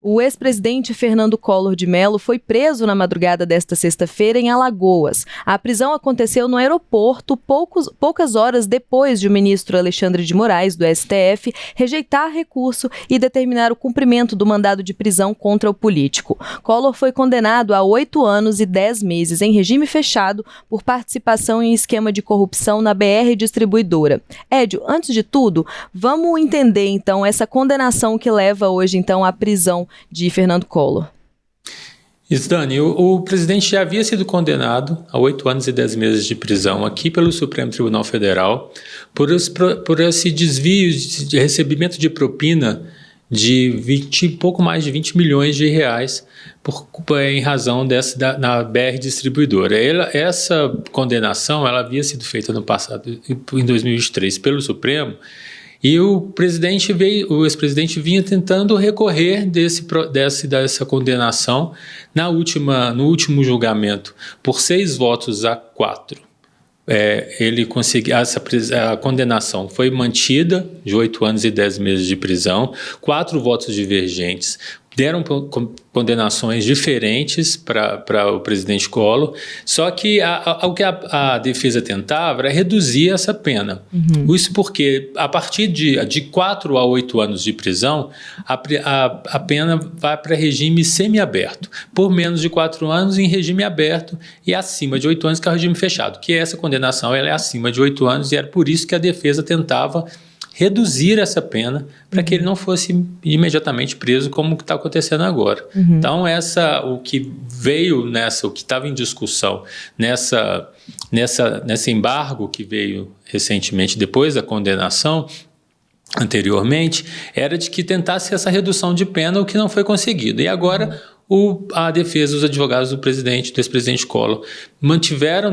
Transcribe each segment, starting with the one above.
O ex-presidente Fernando Collor de Mello foi preso na madrugada desta sexta-feira em Alagoas. A prisão aconteceu no aeroporto poucas horas depois de o ministro Alexandre de Moraes, do STF, rejeitar recurso e determinar o cumprimento do mandado de prisão contra o político. Collor foi condenado a 8 anos e 10 meses em regime fechado por participação em esquema de corrupção na BR Distribuidora. Édio, antes de tudo, vamos entender então essa condenação que leva hoje então à prisão de Fernando Collor. Isso, Dani, o presidente já havia sido condenado a 8 anos e 10 meses de prisão aqui pelo Supremo Tribunal Federal por esse desvio de recebimento de propina de pouco mais de 20 milhões de reais em razão na BR Distribuidora. Essa condenação ela havia sido feita no passado, em 2023, pelo Supremo. E o ex-presidente vinha tentando recorrer dessa condenação no último julgamento, por 6 votos a 4. Ele conseguiu, a condenação foi mantida, de 8 anos e 10 meses de prisão, 4 votos divergentes. Deram condenações diferentes para o presidente Collor, só que o que a defesa tentava era reduzir essa pena. Uhum. Isso porque, a partir de 4 a 8 anos de prisão, a pena vai para regime semiaberto, por menos de 4 anos em regime aberto e acima de 8 anos que é o regime fechado, que essa condenação ela é acima de 8 anos e era por isso que a defesa tentava reduzir essa pena para que ele não fosse imediatamente preso, como está acontecendo agora. Uhum. Então, o que veio o que estava em discussão nesse embargo que veio recentemente, depois da condenação, anteriormente, era de que tentasse essa redução de pena, o que não foi conseguido. E agora a defesa, os advogados do ex-presidente Collor,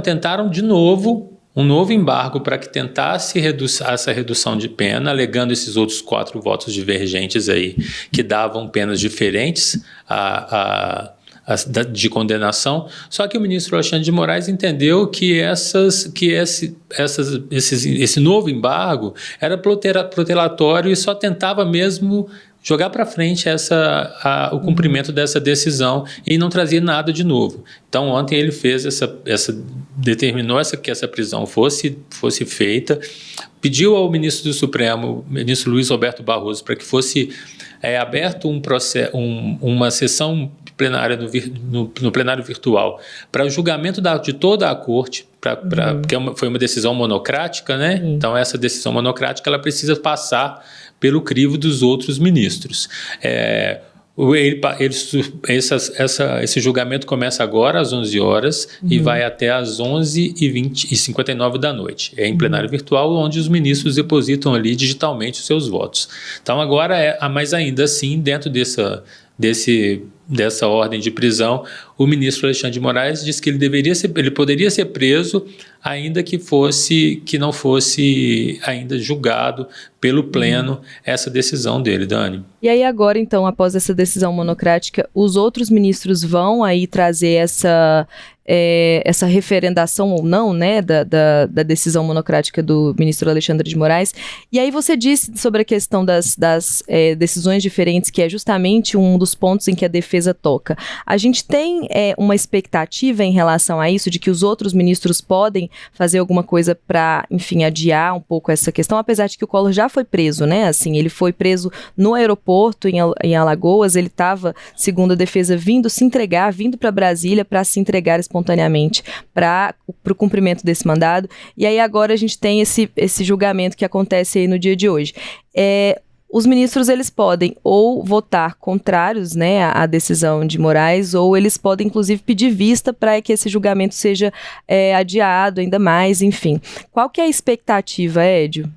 tentaram de novo um novo embargo para que tentasse essa redução de pena, alegando esses outros 4 votos divergentes aí, que davam penas diferentes de condenação. Só que o ministro Alexandre de Moraes entendeu que esse novo embargo era protelatório e só tentava mesmo jogar para frente o cumprimento dessa decisão e não trazia nada de novo. Então, ontem ele fez determinou que essa prisão fosse feita, pediu ao ministro do Supremo, ministro Luiz Roberto Barroso, para que fosse aberto uma sessão plenária no plenário virtual para o julgamento de toda a corte, porque foi uma decisão monocrática, né? Então, essa decisão monocrática ela precisa passar pelo crivo dos outros ministros. Esse julgamento começa agora às 11 horas e vai até às 11h59 da noite. É em plenário virtual, onde os ministros depositam ali digitalmente os seus votos. Então agora, mas ainda assim, dentro dessa ordem de prisão, o ministro Alexandre de Moraes disse que ele poderia ser preso ainda que não fosse ainda julgado pelo pleno essa decisão dele, Dani. E aí agora, então, após essa decisão monocrática, os outros ministros vão aí trazer essa referendação ou não, né, da decisão monocrática do ministro Alexandre de Moraes. E aí você disse sobre a questão das decisões diferentes, que é justamente um dos pontos em que a defesa toca. A gente tem uma expectativa em relação a isso, de que os outros ministros podem fazer alguma coisa para, enfim, adiar um pouco essa questão, apesar de que o Collor já foi preso, né? Assim, ele foi preso no aeroporto em Alagoas, ele estava, segundo a defesa, vindo para Brasília para se entregar espontaneamente para o cumprimento desse mandado. E aí agora a gente tem esse julgamento que acontece aí no dia de hoje. Os ministros, eles podem ou votar contrários, né, à decisão de Moraes, ou eles podem, inclusive, pedir vista para que esse julgamento seja adiado ainda mais, enfim. Qual que é a expectativa, Édio?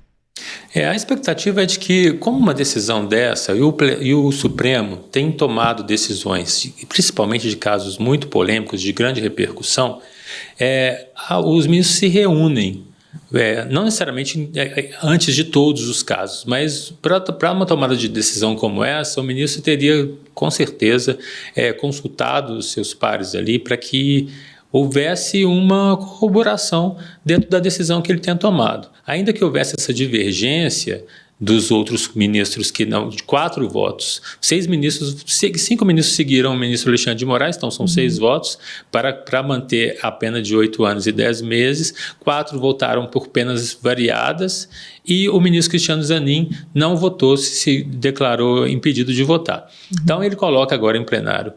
A expectativa é de que, como uma decisão dessa, e o Supremo tem tomado decisões, principalmente de casos muito polêmicos, de grande repercussão, os ministros se reúnem. Não necessariamente antes de todos os casos, mas para uma tomada de decisão como essa, o ministro teria, com certeza, consultado os seus pares ali para que houvesse uma corroboração dentro da decisão que ele tenha tomado. Ainda que houvesse essa divergência dos outros ministros que não, de 4 votos. 5 ministros seguiram o ministro Alexandre de Moraes, então são 6 votos para manter a pena de 8 anos e 10 meses. 4 votaram por penas variadas e o ministro Cristiano Zanin não votou, se declarou impedido de votar. Então ele coloca agora em plenário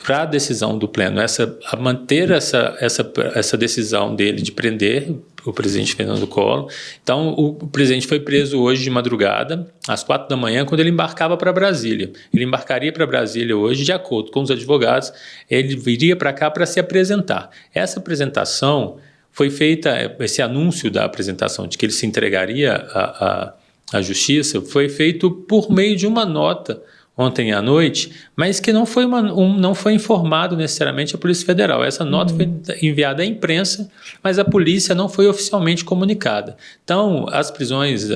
para a decisão do pleno, a manter essa decisão dele de prender o presidente Fernando Collor. Então, o presidente foi preso hoje de madrugada, às 4 da manhã, quando ele embarcava para Brasília. Ele embarcaria para Brasília hoje, de acordo com os advogados, ele viria para cá para se apresentar. Essa apresentação foi feita, esse anúncio da apresentação de que ele se entregaria à justiça, foi feito por meio de uma nota ontem à noite, mas que não foi informado necessariamente à Polícia Federal. Essa nota foi enviada à imprensa, mas a polícia não foi oficialmente comunicada. Então, as prisões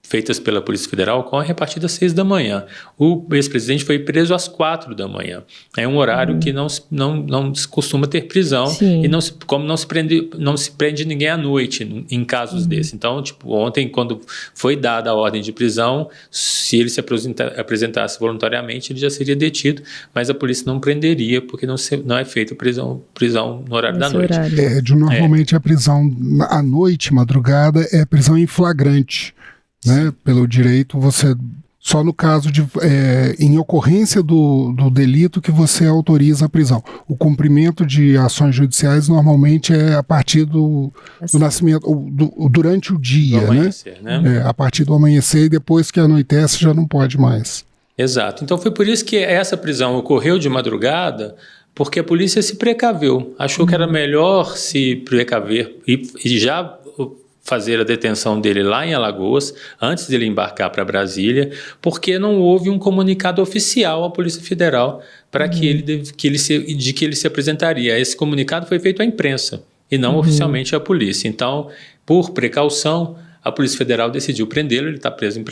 feitas pela Polícia Federal ocorrem a partir das 6 da manhã. O ex-presidente foi preso às 4 da manhã. É um horário que não se costuma ter prisão. Sim. E como não se prende ninguém à noite em casos desses. Então, ontem, quando foi dada a ordem de prisão, se ele se apresentasse voluntariamente, ele já seria detido, mas a polícia não prenderia, porque não é feita prisão no horário da noite. Normalmente a prisão à noite, madrugada, é prisão em flagrante. Né? Pelo direito, só no caso de em ocorrência do delito que você autoriza a prisão. O cumprimento de ações judiciais normalmente é a partir do nascimento, durante o dia, do amanhecer, né? A partir do amanhecer, e depois que anoitece já não pode mais. Exato. Então foi por isso que essa prisão ocorreu de madrugada, porque a polícia se precaveu, achou que era melhor se precaver e já fazer a detenção dele lá em Alagoas, antes dele embarcar para Brasília, porque não houve um comunicado oficial à Polícia Federal para que ele se apresentaria. Esse comunicado foi feito à imprensa e não oficialmente à polícia. Então, por precaução, a Polícia Federal decidiu prendê-lo. Ele está preso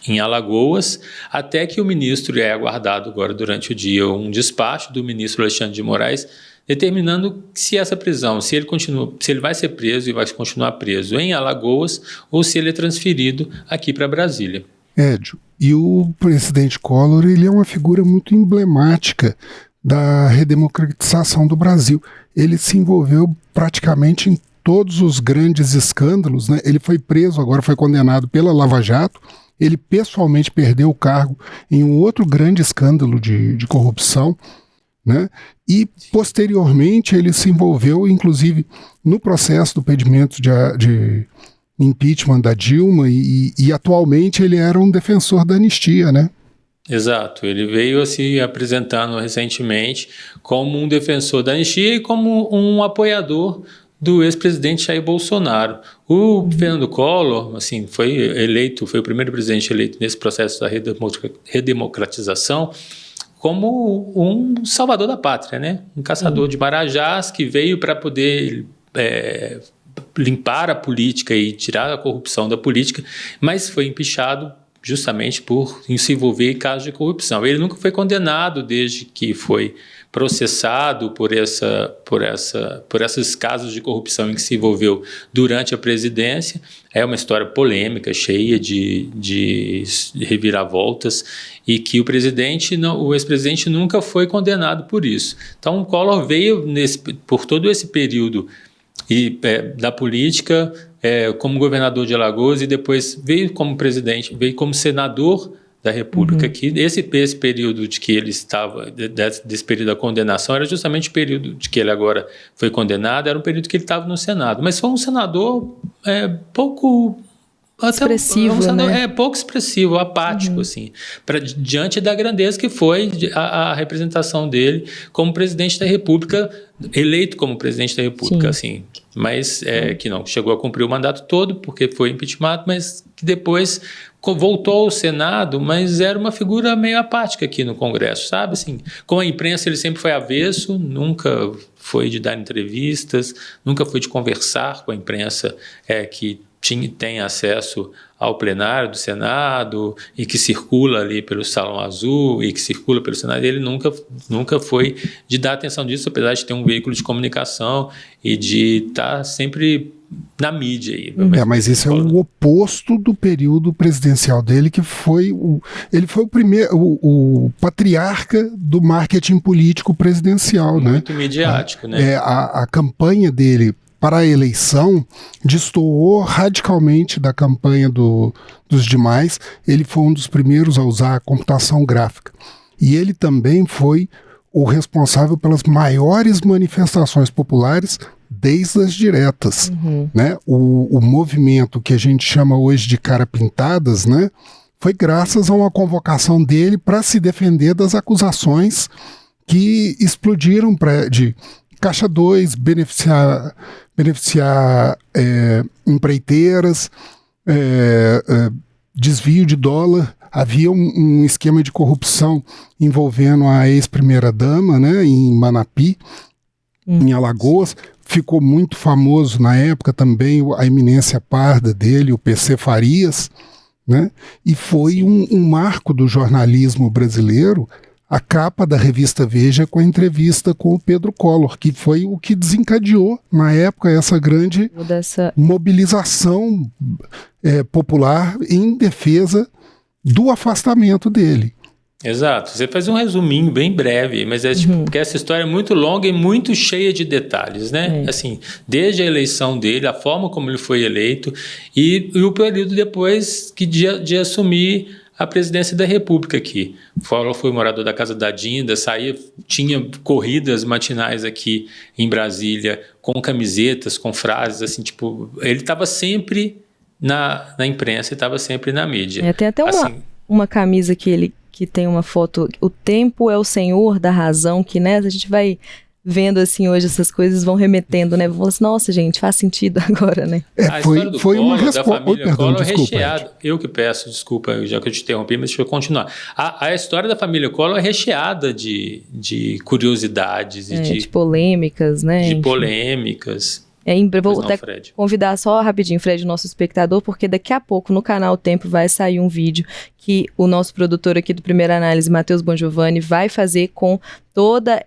em Alagoas, até que o ministro é aguardado agora durante o dia um despacho do ministro Alexandre de Moraes, determinando se essa prisão, se ele vai ser preso e vai continuar preso em Alagoas, ou se ele é transferido aqui para Brasília. Édio, e o presidente Collor, ele é uma figura muito emblemática da redemocratização do Brasil. Ele se envolveu praticamente em todos os grandes escândalos, né? Ele foi preso, agora foi condenado pela Lava Jato. Ele pessoalmente perdeu o cargo em um outro grande escândalo de corrupção, né? E posteriormente ele se envolveu inclusive no processo do pedimento de impeachment da Dilma e atualmente ele era um defensor da anistia, né? Exato, ele veio se apresentando recentemente como um defensor da anistia e como um apoiador do ex-presidente Jair Bolsonaro. O Fernando Collor, assim, foi o primeiro presidente eleito nesse processo da redemocratização, como um salvador da pátria, né? Um caçador de marajás que veio para poder limpar a política e tirar a corrupção da política, mas foi empichado justamente por se envolver em casos de corrupção. Ele nunca foi condenado desde que foi processado por esses casos de corrupção em que se envolveu durante a presidência. É uma história polêmica, cheia de reviravoltas, e que o ex-presidente nunca foi condenado por isso. Então, o Collor veio por todo esse período da política, como governador de Alagoas, e depois veio como presidente, veio como senador da República aqui. Esse período de que ele estava, desse período da condenação, era justamente o período de que ele agora foi condenado, era um período que ele estava no Senado. Mas foi um senador pouco expressivo, né? Pouco expressivo, apático, assim, diante da grandeza que foi a representação dele como presidente da República, eleito como presidente da República, assim, mas que não chegou a cumprir o mandato todo, porque foi impeachment, mas que depois voltou ao Senado, mas era uma figura meio apática aqui no Congresso, sabe? Assim, com a imprensa ele sempre foi avesso, nunca foi de dar entrevistas, nunca foi de conversar com a imprensa que tem acesso ao plenário do Senado e que circula ali pelo Salão Azul e que circula pelo Senado. Ele nunca foi de dar atenção disso, apesar de ter um veículo de comunicação e de estar sempre na mídia. Aí, mas esse é o oposto do período presidencial dele, que ele foi o primeiro, o patriarca do marketing político presidencial. Muito midiático, né? A campanha dele para a eleição destoou radicalmente da campanha dos demais. Ele foi um dos primeiros a usar a computação gráfica. E ele também foi o responsável pelas maiores manifestações populares desde as diretas. Né? O movimento que a gente chama hoje de cara pintadas, né, foi graças a uma convocação dele para se defender das acusações que explodiram de Caixa 2, beneficiar empreiteiras, desvio de dólar. Havia um esquema de corrupção envolvendo a ex-primeira-dama, né, em Manapi, em Alagoas. Ficou muito famoso na época também a eminência parda dele, o PC Farias, né? E foi um marco do jornalismo brasileiro, a capa da revista Veja com a entrevista com o Pedro Collor, que foi o que desencadeou, na época, essa grande mobilização popular em defesa do afastamento dele. Exato. Você faz um resuminho bem breve, mas porque essa história é muito longa e muito cheia de detalhes, né? Assim, desde a eleição dele, a forma como ele foi eleito e o período depois de assumir a presidência da República aqui. Collor foi morador da casa da Dinda, tinha corridas matinais aqui em Brasília com camisetas, com frases, assim, tipo, ele estava sempre na imprensa e estava sempre na mídia. Tem até uma camisa que tem uma foto, o tempo é o senhor da razão, que, né, a gente vai vendo assim hoje essas coisas vão remetendo, né, vamos assim, nossa gente, faz sentido agora, né. Foi uma resposta, família Collor recheada, eu que peço desculpa, já que eu te interrompi, mas deixa eu continuar. A história da família Collor é recheada de curiosidades e de polêmicas, né. De polêmicas. Vou até convidar só rapidinho, Fred, o nosso espectador, porque daqui a pouco no canal Tempo vai sair um vídeo que o nosso produtor aqui do Primeira Análise, Matheus Bongiovanni, vai fazer com toda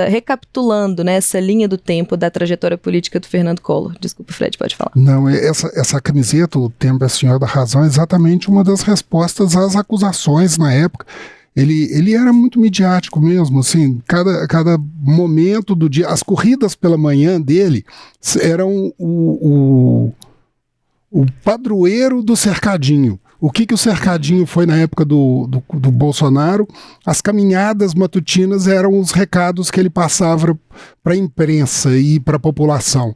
recapitulando, né, essa linha do tempo da trajetória política do Fernando Collor. Desculpa, Fred, pode falar. Não, essa camiseta, o tempo é o senhor da razão, é exatamente uma das respostas às acusações na época. Ele era muito midiático mesmo, assim, cada momento do dia, as corridas pela manhã dele eram o padroeiro do cercadinho. O que o cercadinho foi na época do Bolsonaro? As caminhadas matutinas eram os recados que ele passava para a imprensa e para a população.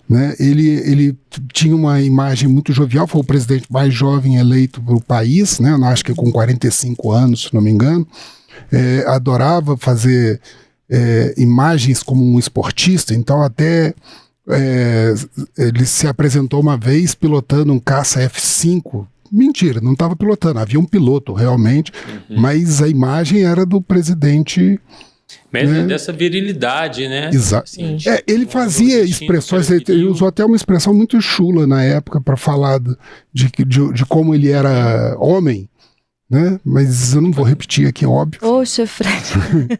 Né? Ele tinha uma imagem muito jovial, foi o presidente mais jovem eleito para o país, né? Acho que com 45 anos, se não me engano. Adorava fazer imagens como um esportista, então até ele se apresentou uma vez pilotando um caça F-5. Mentira, não estava pilotando, havia um piloto realmente, mas a imagem era do presidente... Mas dessa virilidade, né? Exato. Assim, ele fazia expressões, ele usou até uma expressão muito chula na época para falar de como ele era homem, né? Mas eu não vou repetir aqui, óbvio. Poxa, Fred.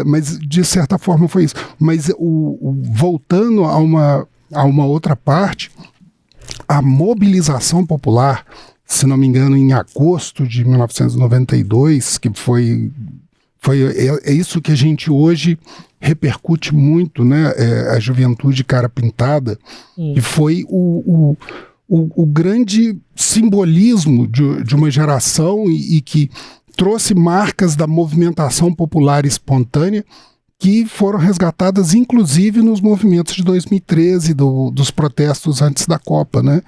Mas de certa forma foi isso. Mas voltando a uma outra parte, a mobilização popular, se não me engano, em agosto de 1992, que foi isso que a gente hoje repercute muito, né? A juventude cara pintada, e foi o grande simbolismo de uma geração e que trouxe marcas da movimentação popular espontânea que foram resgatadas inclusive nos movimentos de 2013, dos protestos antes da Copa, né?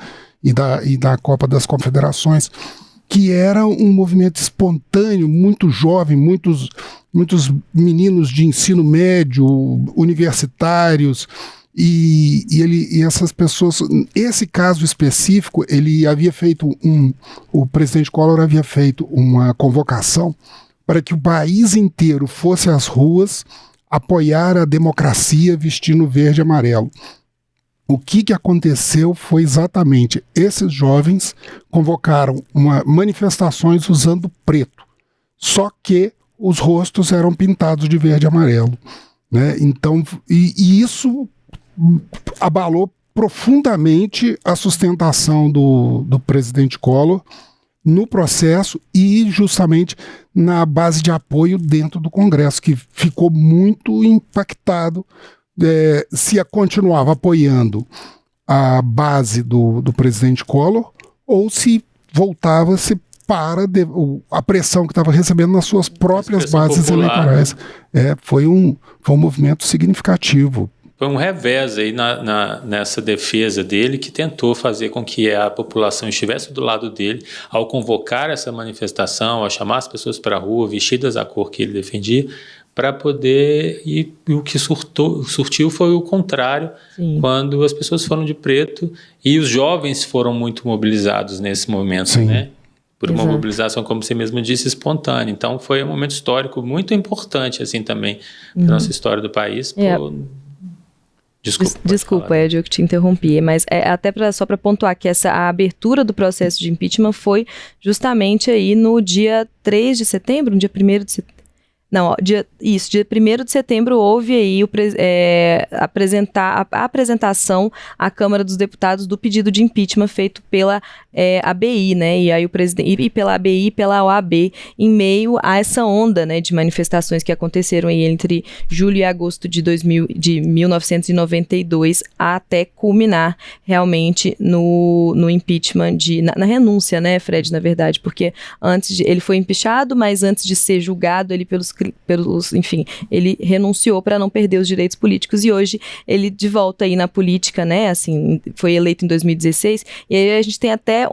E da Copa das Confederações, que era um movimento espontâneo, muito jovem, muitos meninos de ensino médio, universitários, e essas pessoas, esse caso específico, o presidente Collor havia feito uma convocação para que o país inteiro fosse às ruas apoiar a democracia vestindo verde e amarelo. O que aconteceu foi exatamente esses jovens convocaram manifestações usando preto, só que os rostos eram pintados de verde e amarelo, né? Então, e isso abalou profundamente a sustentação do presidente Collor no processo e justamente na base de apoio dentro do Congresso, que ficou muito impactado se continuava apoiando a base do presidente Collor ou se voltava-se para a pressão que estava recebendo nas suas próprias bases eleitorais. Foi um movimento significativo. Foi um revés aí nessa defesa dele, que tentou fazer com que a população estivesse do lado dele ao convocar essa manifestação, ao chamar as pessoas para a rua, vestidas da cor que ele defendia, para poder... E o que surtiu foi o contrário. Sim. Quando as pessoas foram de preto e os jovens foram muito mobilizados nesse momento, sim, né? Por uma mobilização, como você mesmo disse, espontânea. Então, foi um momento histórico muito importante, assim, também, para a nossa história do país. Desculpa, Ed, eu que te interrompi, mas até só para pontuar que a abertura do processo de impeachment foi justamente aí no dia 3 de setembro, no dia 1º de setembro. Não, dia 1º de setembro houve aí a apresentação à Câmara dos Deputados do pedido de impeachment feito pela ABI, né, e aí o presidente, e pela ABI e pela OAB, em meio a essa onda, né, de manifestações que aconteceram aí entre julho e agosto de 1992 até culminar realmente no impeachment, na renúncia, né, Fred, na verdade, porque ele foi impeachado, mas antes de ser julgado, ele enfim, ele renunciou para não perder os direitos políticos e hoje ele de volta aí na política, né, assim, foi eleito em 2016 e aí a gente tem até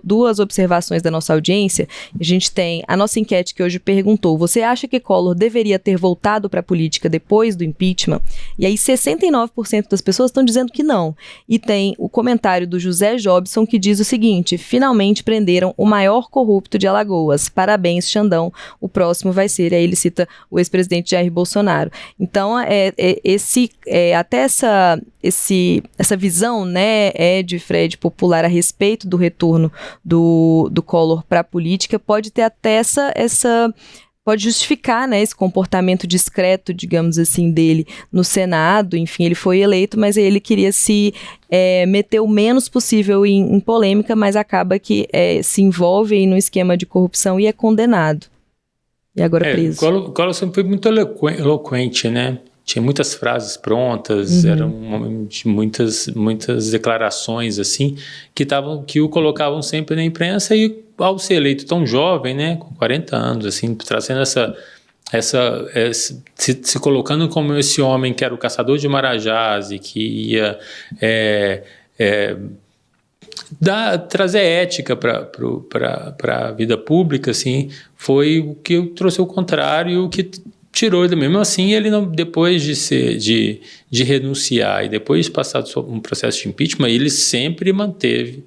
duas observações da nossa audiência. A gente tem a nossa enquete que hoje perguntou: você acha que Collor deveria ter voltado para a política depois do impeachment? E aí 69% das pessoas estão dizendo que não. E tem o comentário do José Jobson que diz o seguinte: finalmente prenderam o maior corrupto de Alagoas. Parabéns, Xandão. O próximo vai ser, aí ele cita o ex-presidente Jair Bolsonaro. Então, até essa visão, né, de Fred popular a respeito do retorno do Collor para a política pode ter até pode justificar, né, esse comportamento discreto, digamos assim, dele no Senado. Enfim, ele foi eleito, mas ele queria se meter o menos possível em polêmica, mas acaba que se envolve aí no esquema de corrupção e é condenado. E agora preso. Collor sempre foi muito eloquente, né? Tinha muitas frases prontas, eram muitas declarações assim que o colocavam sempre na imprensa, e ao ser eleito tão jovem, né, com 40 anos, assim, trazendo se colocando como esse homem que era o caçador de marajás e que ia trazer ética para a vida pública, assim, foi o que trouxe o contrário e o que tirou ele. Mesmo assim, ele não, depois de renunciar e depois de passar um processo de impeachment, ele sempre manteve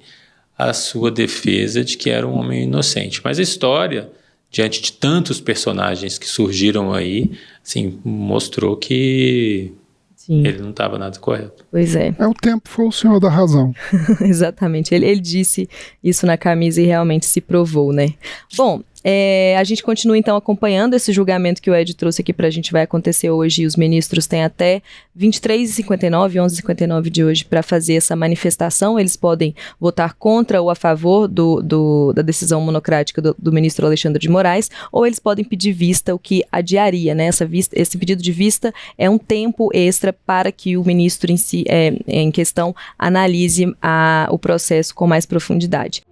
a sua defesa de que era um homem inocente. Mas a história, diante de tantos personagens que surgiram aí, assim, mostrou que sim, ele não estava nada correto. Pois é. O tempo foi o senhor da razão. Exatamente. Ele disse isso na camisa e realmente se provou, né? Bom, a gente continua então acompanhando esse julgamento que o Ed trouxe aqui pra gente. Vai acontecer hoje e os ministros têm até 23h59, 11h59 de hoje para fazer essa manifestação. Eles podem votar contra ou a favor da decisão monocrática do ministro Alexandre de Moraes, ou eles podem pedir vista, o que adiaria, né? Esse pedido de vista é um tempo extra para que o ministro em questão analise o processo com mais profundidade.